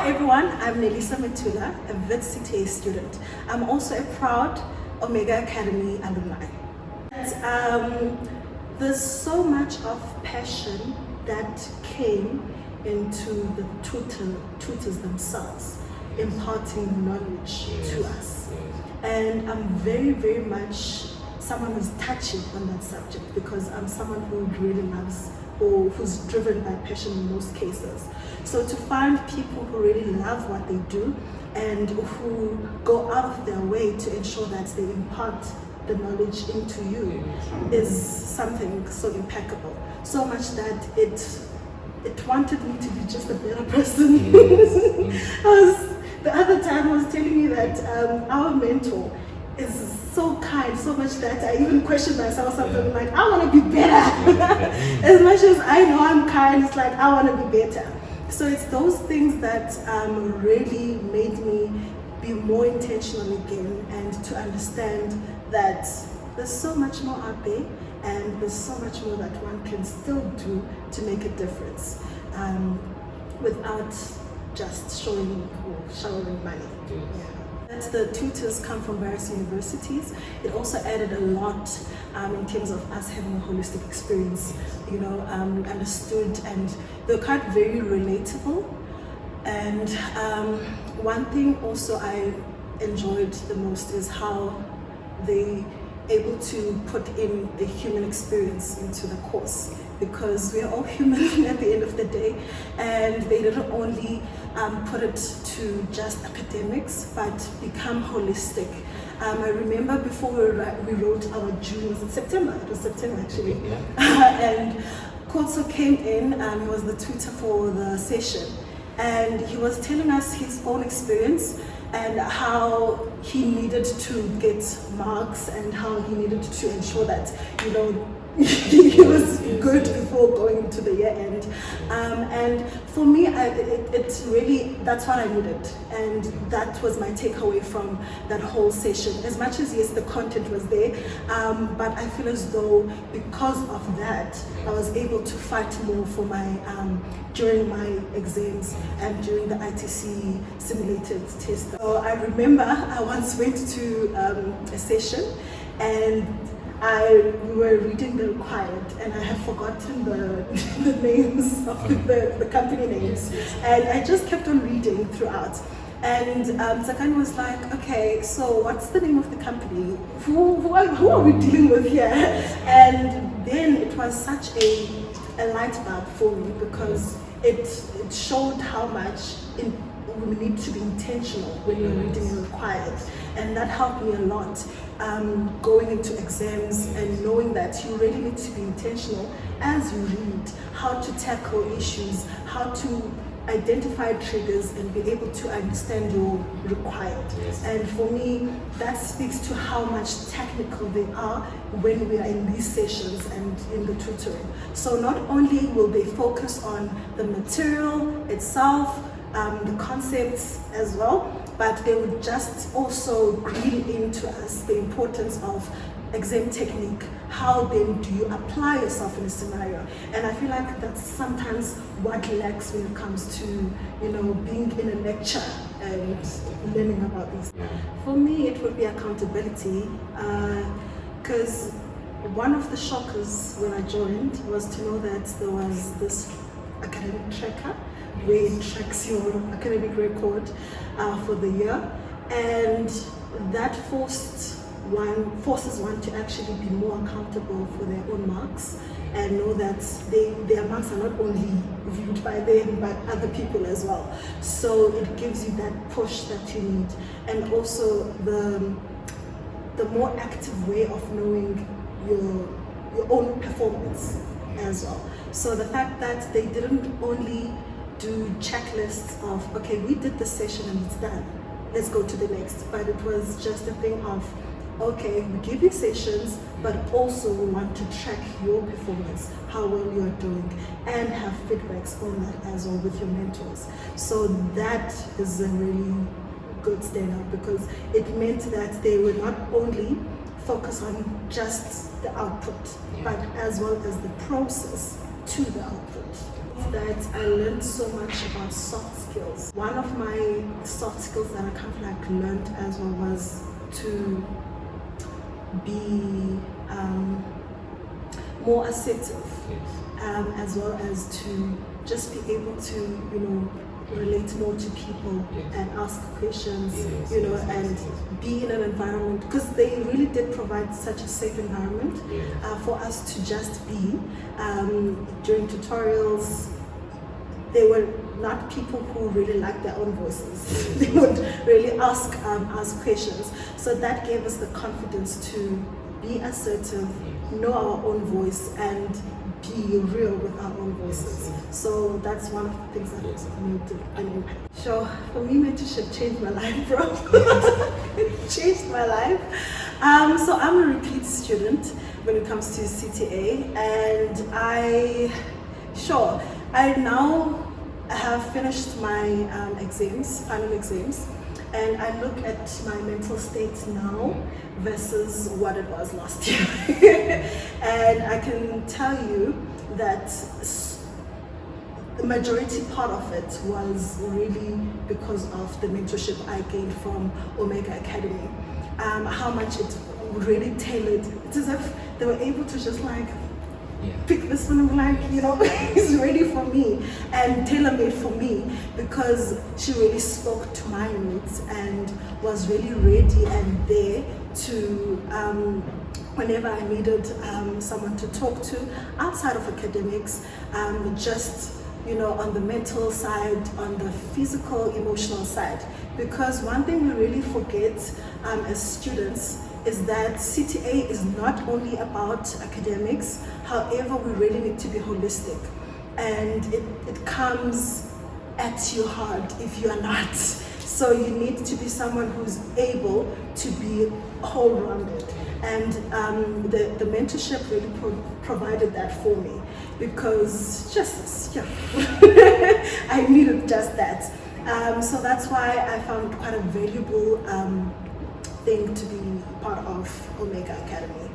Hi everyone, I'm Nelisa Metula, a Wits CTA student. I'm also a proud Omega Academy alumni. There's so much of passion that came into the tutors themselves, imparting knowledge to us. And I'm very, very much someone who's touching on that subject because I'm someone who really loves or who's driven by passion in most cases. So to find people who really love what they do and who go out of their way to ensure that they impart the knowledge into you is something so impeccable. So much that it wanted me to be just a better person. The other time I was telling you that our mentor is so kind, so much that I even question myself sometimes, like, I want to be better. As much as I know I'm kind, it's like, I want to be better. So it's those things that really made me be more intentional again and to understand that there's so much more out there and there's so much more that one can still do to make a difference without just showing or showering money. The tutors come from various universities. It also added a lot in terms of us having a holistic experience. We understood and they're quite very relatable. And one thing also I enjoyed the most is how they able to put in a human experience into the course, because we are all human at the end of the day, and they didn't only put it to just academics but become holistic. I remember before we wrote our June, was it September? It was September actually. And Kotso came in, he was the tutor for the session, and he was telling us his own experience and how he needed to get marks and how he needed to ensure that, he was good before going into the year end. And for me, it really, that's what I needed. And that was my takeaway from that whole session. As much as, yes, the content was there, but I feel as though because of that, I was able to fight more for my, during my exams and during the ITC simulated test. So I remember I once went to a session and we were reading the required, and I have forgotten the names of the company names, and I just kept on reading throughout. And Zakani was like, okay, so what's the name of the company? Who are we dealing with here? And then it was such a light bulb for me, because it showed how much we need to be intentional when you're reading the required, and that helped me a lot going into exams and knowing that you really need to be intentional as you read, how to tackle issues, how to identify triggers and be able to understand your required. And for me, that speaks to how much technical they are when we are in these sessions and in the tutoring. So not only will they focus on the material itself, the concepts as well, but they would just also grill into us the importance of exam technique. How then do you apply yourself in a scenario? And I feel like that's sometimes what lacks when it comes to, being in a lecture and learning about these. For me, it would be accountability, because one of the shockers when I joined was to know that there was this academic tracker where it tracks your academic record for the year, and that forces one to actually be more accountable for their own marks and know that their marks are not only viewed by them but other people as well. So it gives you that push that you need, and also the more active way of knowing your own performance as well. So the fact that they didn't only do checklists of, okay, we did the session and it's done, let's go to the next, but it was just a thing of, okay, we give you sessions, but also we want to track your performance, how well you are doing, and have feedbacks on that as well with your mentors. So that is a really good standout, because it meant that they were not only focused on just the output, but as well as the process to the output. That I learned so much about soft skills. One of my soft skills that I kind of like learned as well was to be more assertive, as well as to just be able to, you know, relate more to people and ask questions, you know, and be in an environment, because they really did provide such a safe environment for us to just be. During tutorials, they were not people who really liked their own voices. They would really ask questions. So that gave us the confidence to be assertive, know our own voice, and be real with our own voices. So that's one of the things that made an impact. Sure, for me, mentorship changed my life, bro. It changed my life. So I'm a repeat student when it comes to CTA, and I now have finished my final exams, and I look at my mental state now versus what it was last year. And I can tell you that the majority part of it was really because of the mentorship I gained from Omega Academy. How much it really tailored. It's as if they were able to just like pick this one and like, you know, it's ready for me and tailor-made for me, because she really spoke to my needs and was really ready and there to whenever I needed someone to talk to outside of academics, just, you know, on the mental side, on the physical, emotional side. Because one thing we really forget as students is that CTA is not only about academics, however, we really need to be holistic. And it comes at you hard if you are not. So you need to be someone who's able to be whole-rounded. And the mentorship really provided that for me, because I needed just that. So that's why I found quite a valuable thing to be part of Omega Academy.